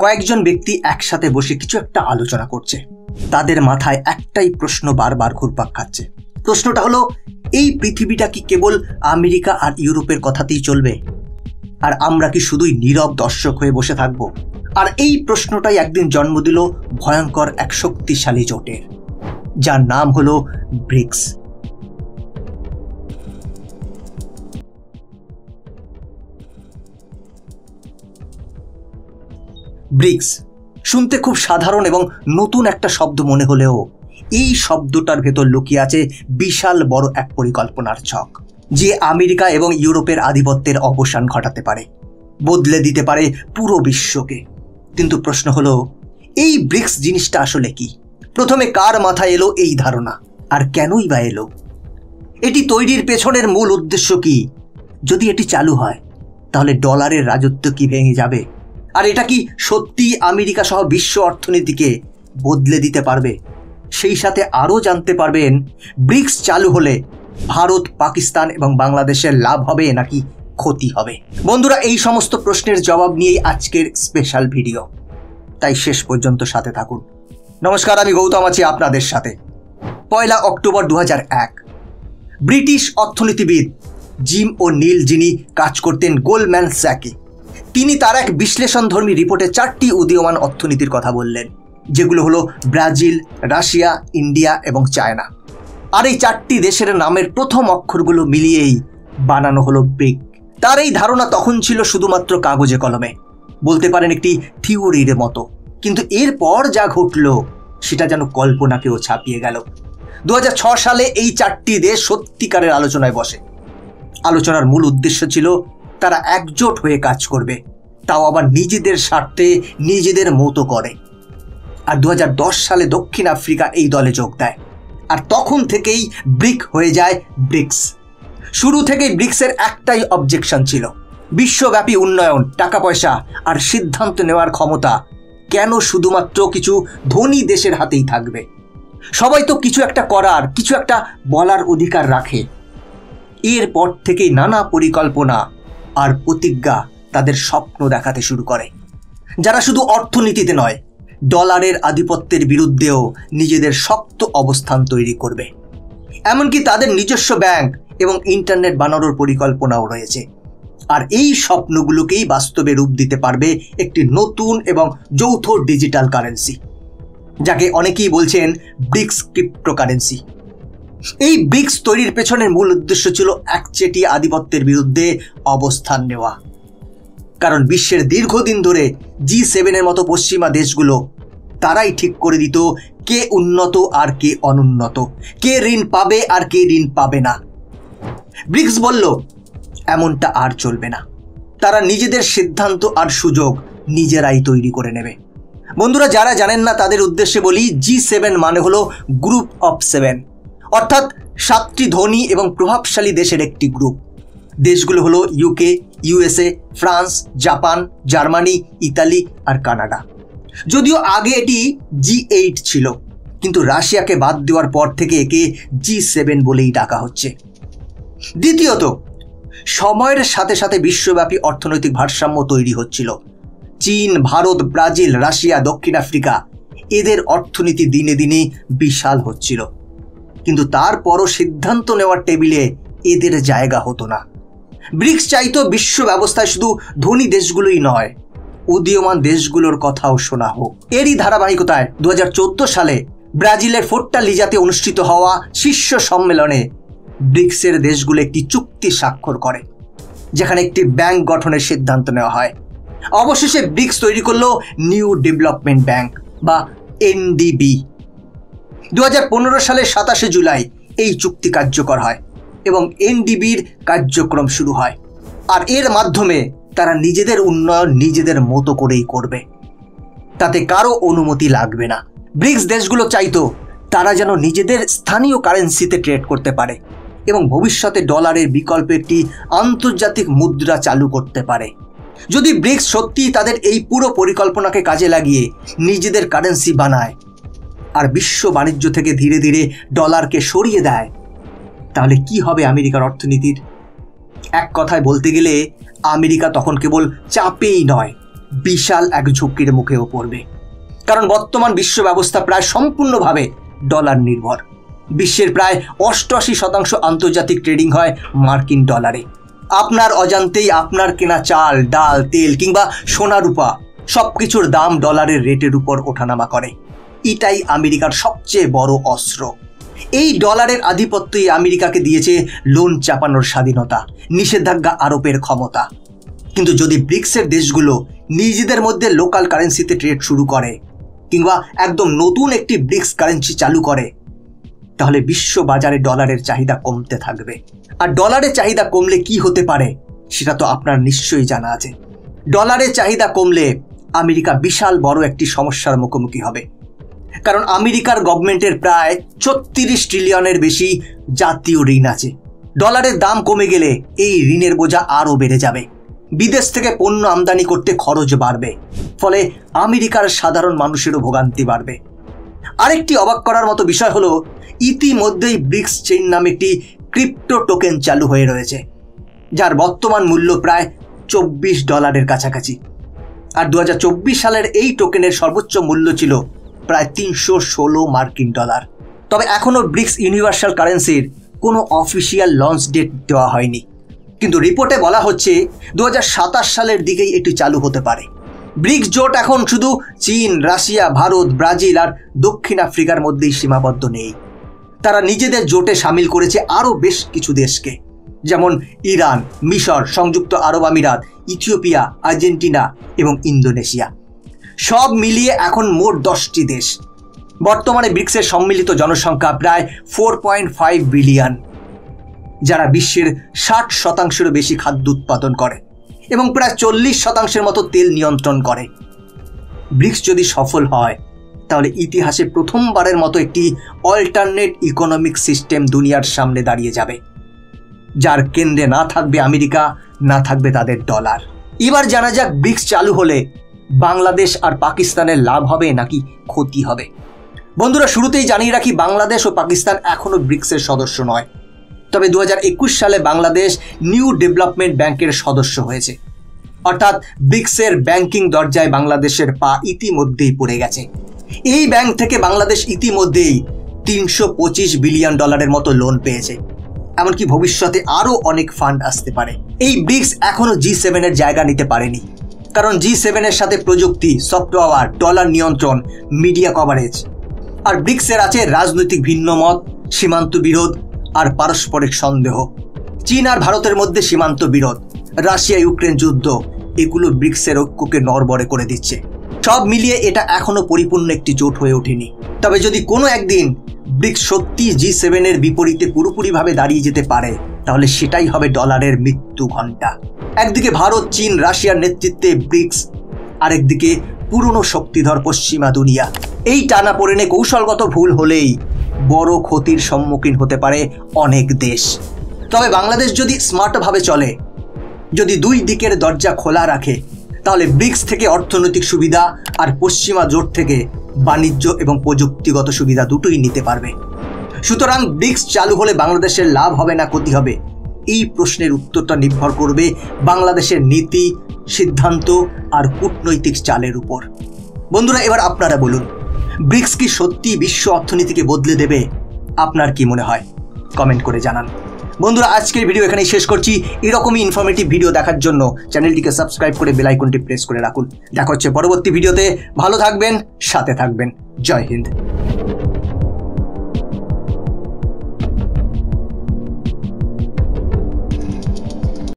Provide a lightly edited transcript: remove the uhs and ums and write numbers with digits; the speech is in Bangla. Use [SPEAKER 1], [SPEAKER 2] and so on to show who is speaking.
[SPEAKER 1] কয়েকজন ব্যক্তি একসাথে বসে কিছু একটা আলোচনা করছে। তাদের মাথায় একটাই প্রশ্ন বারবার ঘুরপাক খাচ্ছে। প্রশ্নটা হলো, এই পৃথিবীটা কি কেবল আমেরিকা আর ইউরোপের কথাতেই চলবে, আর আমরা কি শুধুই নীরব দর্শক হয়ে বসে থাকবো? আর এই প্রশ্নটাই একদিন জন্ম দিল ভয়ঙ্কর এক শক্তিশালী জোটের, যার নাম হলো ব্রিক্স। ব্রিক্স শুনতে খুব সাধারণ এবং নতুন একটা শব্দ মনে হলেও এই শব্দটার ভেতর লুকিয়ে আছে বিশাল বড় এক পরিকল্পনার ছক, যে আমেরিকা এবং ইউরোপের আধিপত্যের অবসান ঘটাতে পারে, বদলে দিতে পারে পুরো বিশ্বকে। কিন্তু প্রশ্ন হলো, এই ব্রিক্স জিনিসটা আসলে কি? প্রথমে কার মাথায় এলো এই ধারণা, আর কেনই বা এলো? এটি তৈরির পেছনের মূল উদ্দেশ্য কি? যদি এটি চালু হয় তাহলে ডলারের রাজত্ব কি ভেঙে যাবে? আর এটা কি সত্যি আমেরিকা সহ বিশ্ব অর্থনীতিকে বদলে দিতে পারবে? সেই সাথে আরও জানতে পারবেন, ব্রিক্স চালু হলে ভারত, পাকিস্তান এবং বাংলাদেশের লাভ হবে নাকি ক্ষতি হবে। বন্ধুরা, এই সমস্ত প্রশ্নের জবাব নিয়েই আজকের স্পেশাল ভিডিও, তাই শেষ পর্যন্ত সাথে থাকুন। নমস্কার, আমি গৌতম আছি আপনাদের সাথে। 1 অক্টোবর 2001 ব্রিটিশ অর্থনীতিবিদ জিম ও নীল, যিনি কাজ করতেন গোল্ডম্যান স্যাকে, তিনি তার এক বিশ্লেষণধর্মী রিপোর্টে 4টি উদীয়মান অর্থনীতির কথা বললেন, যেগুলো হলো ব্রাজিল, রাশিয়া, ইন্ডিয়া এবং চায়না। আর এই 4টি দেশের নামের প্রথম অক্ষরগুলো মিলিয়েই বানানো হলো ব্রিক। তার এই ধারণা তখন ছিল শুধুমাত্র কাগজে কলমে, বলতে পারেন একটি থিওরির মতো। কিন্তু এরপর যা ঘটল সেটা যেন কল্পনাকেও ছাপিয়ে গেল। 2006 সালে এই 4টি দেশ সত্যিকারের আলোচনায় বসে। আলোচনার মূল উদ্দেশ্য ছিল তারা একজোট হয়ে কাজ করবে, তাও আবার নিজেদের স্বার্থে, নিজেদের মতো করে। আর 2010 সালে দক্ষিণ আফ্রিকা এই দলে যোগ দেয়, আর তখন থেকেই ব্রিক হয়ে যায় ব্রিক্স। শুরু থেকেই ব্রিক্সের একটাই অবজেকশন ছিল, বিশ্বব্যাপী উন্নয়ন, টাকা পয়সা আর সিদ্ধান্ত নেওয়ার ক্ষমতা কেন শুধুমাত্র কিছু ধনী দেশের হাতেই থাকবে? সবাই তো কিছু একটা করার, কিছু একটা বলার অধিকার রাখে। এরপর থেকেই নানা পরিকল্পনা আর প্রতিজ্ঞা তাদের স্বপ্ন দেখাতে শুরু করে, যারা শুধু অর্থনীতিতে নয়, ডলারের আধিপত্যের বিরুদ্ধেও নিজেদের শক্ত অবস্থান তৈরি করবে। এমনকি তাদের নিজস্ব ব্যাংক এবং ইন্টারনেট বানানোর পরিকল্পনাও রয়েছে। আর এই স্বপ্নগুলোকেই বাস্তবে রূপ দিতে পারবে একটি নতুন এবং যৌথ ডিজিটাল কারেন্সি, যাকে অনেকেই বলছেন ব্রিক্স ক্রিপ্টোকারেন্সি। এই ব্রিক্স তৈরির পেছনের মূল উদ্দেশ্য ছিল একচেটিয়া আধিপত্যের বিরুদ্ধে অবস্থান নেওয়া। কারণ বিশ্বের দীর্ঘদিন ধরে G7 মতো পশ্চিমা দেশগুলো তারাই ঠিক করে দিত কে উন্নত আর কে অনুন্নত, কে ঋণ পাবে আর কে ঋণ পাবে না। ব্রিক্স বলল, এমনটা আর চলবে না। তারা নিজেদের সিদ্ধান্ত আর সুযোগ নিজেরাই তৈরি করে নেবে। বন্ধুরা, যারা জানেন না তাদের উদ্দেশ্যে বলি, G7 মানে হলো গ্রুপ অফ 7, অর্থাৎ 7টি ধনী এবং প্রভাবশালী দেশের একটি গ্রুপ। দেশগুলো হলো UK, USA, France, Japan, Germany, Italy আর কানাডা। যদিও আগে এটি G8 ছিল, কিন্তু রাশিয়াকে বাদ দেওয়ার পর থেকে একে G7 বলেই ডাকা হচ্ছে। দ্বিতীয়ত, সময়ের সাথে সাথে বিশ্বব্যাপী অর্থনৈতিক ভারসাম্য তৈরি হচ্ছিল। চীন, ভারত, ব্রাজিল, রাশিয়া, দক্ষিণ আফ্রিকা, এদের অর্থনীতি দিনে দিনে বিশাল হচ্ছিল। কিন্তু তারপরও সিদ্ধান্ত নেওয়ার টেবিলে এদের জায়গা হতো না। ব্রিক্স চাইতো বিশ্ব ব্যবস্থায় শুধু ধনী দেশগুলোই নয়, উদীয়মান দেশগুলোর কথাও শোনা হোক। এরই ধারাবাহিকতায় 2014 সালে ব্রাজিলের ফোর্টালিজাতে অনুষ্ঠিত হওয়া শীর্ষ সম্মেলনে ব্রিক্সের দেশগুলো একটি চুক্তি স্বাক্ষর করে, যেখানে একটি ব্যাংক গঠনের সিদ্ধান্ত নেওয়া হয়। অবশেষে ব্রিক্স তৈরি করল নিউ ডেভেলপমেন্ট ব্যাংক বা NDB। 2015 সালের 27 জুলাই এই চুক্তি কার্যকর হয় এবং NDBর কার্যক্রম শুরু হয়। আর এর মাধ্যমে তারা নিজেদের উন্নয়ন নিজেদের মতো করেই করবে, তাতে কারো অনুমতি লাগবে না। ব্রিক্স দেশগুলো চাইতো তারা যেন নিজেদের স্থানীয় কারেন্সিতে ট্রেড করতে পারে এবং ভবিষ্যতে ডলারের বিকল্প একটি আন্তর্জাতিক মুদ্রা চালু করতে পারে। যদি ব্রিক্স সত্যিই তাদের এই পুরো পরিকল্পনাকে কাজে লাগিয়ে নিজেদের কারেন্সি বানায় আর বিশ্ব বাণিজ্য থেকে ধীরে ধীরে ডলারকে সরিয়ে দেয়, তাহলে কি হবে আমেরিকার অর্থনীতির? এক কথায় বলতে গেলে আমেরিকা তখন কেবল চাপেই নয়, বিশাল এক ঝুঁকির মুখেও পড়বে। কারণ বর্তমান বিশ্ব ব্যবস্থা প্রায় সম্পূর্ণভাবে ডলার নির্ভর। বিশ্বের প্রায় 88% আন্তর্জাতিক ট্রেডিং হয় মার্কিন ডলারে। আপনার অজান্তেই আপনার কেনা চাল, ডাল, তেল কিংবা সোনা রূপা সবকিছুর দাম ডলারের রেটের উপর ওঠানামা করে। এটাই আমেরিকার সবচেয়ে বড় অস্ত্র। এই ডলারের আধিপত্যই আমেরিকাকে দিয়েছে লোন চাপানোর স্বাধীনতা, নিষেধাজ্ঞা আরোপের ক্ষমতা। কিন্তু যদি ব্রিক্সের দেশগুলো নিজেদের মধ্যে লোকাল কারেন্সিতে ট্রেড শুরু করে কিংবা একদম নতুন একটি ব্রিক্স কারেন্সি চালু করে, তাহলে বিশ্ব বাজারে ডলারের চাহিদা কমতে থাকবে। আর ডলারের চাহিদা কমলে কি হতে পারে সেটা তো আপনার নিশ্চয়ই জানা আছে। ডলারের চাহিদা কমলে আমেরিকা বিশাল বড় একটি সমস্যার মুখোমুখি হবে। কারণ আমেরিকার গভর্নমেন্টের প্রায় 36 ট্রিলিয়নের বেশি জাতীয় ঋণ আছে। ডলারের দাম কমে গেলে এই ঋণের বোঝা আরও বেড়ে যাবে। বিদেশ থেকে পণ্য আমদানি করতে খরচ বাড়বে, ফলে আমেরিকার সাধারণ মানুষেরও ভোগান্তি বাড়বে। আরেকটি অবাক করার মতো বিষয় হলো, ইতিমধ্যেই ব্রিক্স চেইন নামে একটি ক্রিপ্টো টোকেন চালু হয়ে রয়েছে, যার বর্তমান মূল্য প্রায় $24 কাছাকাছি। আর 2024 সালের এই টোকেনের সর্বোচ্চ মূল্য ছিল প্রায় $316 মার্কিন ডলার। তবে এখনও ব্রিক্স ইউনিভার্সাল কারেন্সির কোনো অফিসিয়াল লঞ্চ ডেট দেওয়া হয়নি, কিন্তু রিপোর্টে বলা হচ্ছে 2027 সালের দিকেই এটি চালু হতে পারে। ব্রিক্স জোট এখন শুধু চীন, রাশিয়া, ভারত, ব্রাজিল আর দক্ষিণ আফ্রিকার মধ্যেই সীমাবদ্ধ নেই। তারা নিজেদের জোটে সামিল করেছে আরও বেশ কিছু দেশকে, যেমন ইরান, মিশর, সংযুক্ত আরব আমিরাত, ইথিওপিয়া, আর্জেন্টিনা এবং ইন্দোনেশিয়া। সব মিলিয়ে এখন মোট 10টি দেশ। বর্তমানে ব্রিক্সের সম্মিলিত জনসংখ্যা প্রায় 4.5 বিলিয়ন, যারা বিশ্বের 60%-এরও বেশি খাদ্য উৎপাদন করে এবং প্রায় 40% মতো তেল নিয়ন্ত্রণ করে। ব্রিক্স যদি সফল হয়, তাহলে ইতিহাসে প্রথমবারের মতো একটি অল্টারনেট ইকোনমিক সিস্টেম দুনিয়ার সামনে দাঁড়িয়ে যাবে, যার কেন্দ্রে না থাকবে আমেরিকা, না থাকবে তাদের ডলার। এবার জানা যাক, ব্রিক্স চালু হলে বাংলাদেশ আর পাকিস্তানের লাভ হবে নাকি ক্ষতি হবে। বন্ধুরা, শুরুতেই জানিয়ে রাখি, বাংলাদেশ ও পাকিস্তান এখনও ব্রিক্সের সদস্য নয়। তবে 2021 সালে বাংলাদেশ নিউ ডেভেলপমেন্ট ব্যাংকের সদস্য হয়েছে। অর্থাৎ ব্রিক্সের ব্যাংকিং দরজায় বাংলাদেশের পা ইতিমধ্যেই পড়ে গেছে। এই ব্যাংক থেকে বাংলাদেশ ইতিমধ্যেই $325 বিলিয়ন মতো লোন পেয়েছে। এমনকি ভবিষ্যতে আরও অনেক ফান্ড আসতে পারে। এই ব্রিক্স এখনও G7 এর জায়গা নিতে পারেনি, কারণ G7 এর সাথে প্রযুক্তি, সফটওয়্যার, ডলার নিয়ন্ত্রণ, মিডিয়া কভারেজ। আর ব্রিক্সের আছে রাজনৈতিক ভিন্নমত, সীমান্ত বিরোধ আর পারস্পরিক সন্দেহ। চীন আর ভারতের মধ্যে সীমান্ত বিরোধ, রাশিয়া ইউক্রেন যুদ্ধ, এগুলো ব্রিক্সের ঐক্যকে নড়বড়ে করে দিচ্ছে। সব মিলিয়ে এটা এখনো পরিপূর্ণ একটি জোট হয়ে ওঠেনি। তবে যদি কোনো একদিন ব্রিক্স সত্যি G7 এর বিপরীতে পুরোপুরিভাবে দাঁড়িয়ে যেতে পারে, তাহলে সেটাই হবে ডলারের মৃত্যু ঘণ্টা। একদিকে ভারত, চীন, রাশিয়ার নেতৃত্বে ব্রিক্স, আরেকদিকে পুরনো শক্তিধর পশ্চিমা দুনিয়া। এই টানাপোড়েনে কৌশলগত ভুল হলেই বড় ক্ষতির সম্মুখীন হতে পারে অনেক দেশ। তবে বাংলাদেশ যদি স্মার্টভাবে চলে, যদি দুই দিকের দরজা খোলা রাখে, তাহলে ব্রিক্স থেকে অর্থনৈতিক সুবিধা আর পশ্চিমা জোট থেকে বাণিজ্য এবং প্রযুক্তিগত সুবিধা দুটোই নিতে পারবে। সুতরাং ব্রিক্স চালু হলে বাংলাদেশের লাভ হবে না ক্ষতি হবে, এই প্রশ্নের উত্তরটা নির্ভর করবে বাংলাদেশের নীতি, সিদ্ধান্ত আর কূটনৈতিক চালের উপর। বন্ধুরা, এবার আপনারা বলুন, ব্রিক্স কি সত্যি বিশ্ব অর্থনীতিকে বদলে দেবে? আপনার কি মনে হয়? কমেন্ট করে জানান। বন্ধুরা, আজকের ভিডিও এখানেই শেষ করছি। এরকমই ইনফরমেটিভ ভিডিও দেখার জন্য চ্যানেলটিকে সাবস্ক্রাইব করে বেল আইকনটি প্রেস করে রাখুন। দেখা হচ্ছে পরবর্তী ভিডিওতে। ভালো থাকবেন, সাথে থাকবেন। জয় হিন্দ।